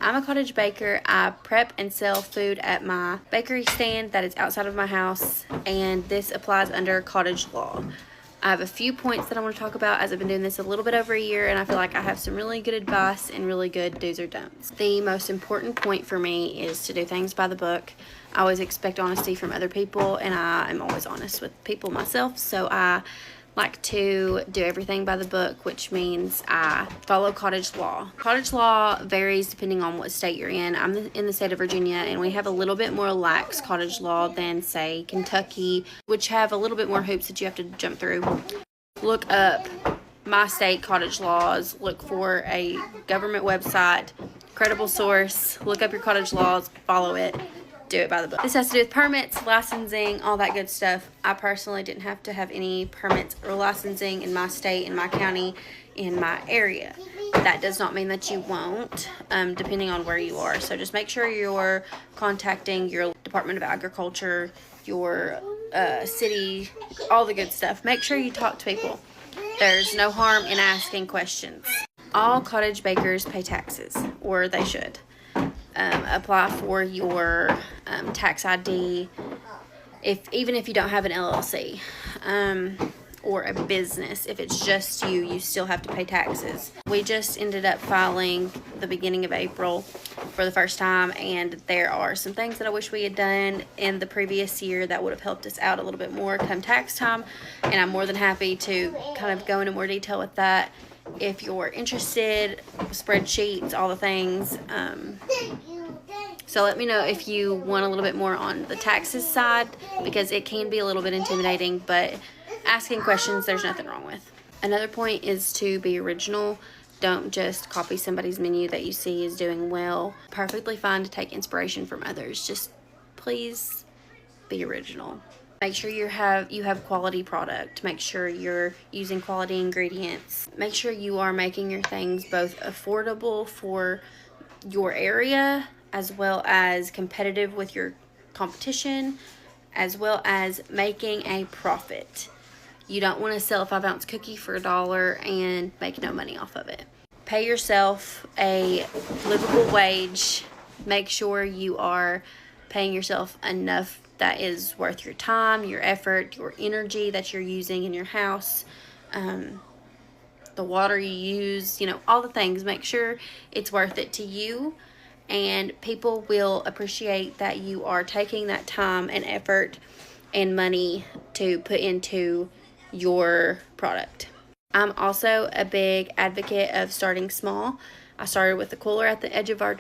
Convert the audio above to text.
I'm a cottage baker. I prep and sell food at my bakery stand that is outside of my house, and this applies under cottage law. I have a few points that I want to talk about as I've been doing this a little bit over a year, and I feel like I have some really good advice and really good do's or don'ts. The most important point for me is to do things by the book. I always expect honesty from other people, and I am always honest with people myself, so I like to do everything by the book, which means I follow cottage law. Cottage law varies depending on what state you're in. I'm in the state of Virginia, and we have a little bit more lax cottage law than, say, Kentucky, which have a little bit more hoops that you have to jump through. Look up my state cottage laws. Look for a government website, credible source. Look up your cottage laws, follow it. Do it by the book. This has to do with permits, licensing, all that good stuff. I personally didn't have to have any permits or licensing in my state, in my county, in my area. That does not mean that you won't, depending on where you are. So just make sure you're contacting your Department of Agriculture, your city, all the good stuff. Make sure you talk to people. There's no harm in asking questions. All cottage bakers pay taxes, or they should. Apply for your tax ID even if you don't have an LLC or a business. If it's just you still have to pay taxes. We just ended up filing the beginning of April for the first time, and there are some things that I wish we had done in the previous year that would have helped us out a little bit more come tax time, and I'm more than happy to kind of go into more detail with that. If you're interested, spreadsheets, all the things. So let me know if you want a little bit more on the taxes side, because it can be a little bit intimidating, but asking questions, there's nothing wrong with. Another point is to be original. Don't just copy somebody's menu that you see is doing well. Perfectly fine to take inspiration from others. Just please be original. Make sure you have quality product. Make sure you're using quality ingredients. Make sure you are making your things both affordable for your area, as well as competitive with your competition, as well as making a profit. You don't want to sell a 5-ounce cookie for $1 and make no money off of it. Pay yourself a livable wage. Make sure you are paying yourself enough that is worth your time, your effort, your energy that you're using in your house, the water you use, all the things. Make sure it's worth it to you, and people will appreciate that you are taking that time and effort and money to put into your product. I'm also a big advocate of starting small. I started with a cooler at the edge of our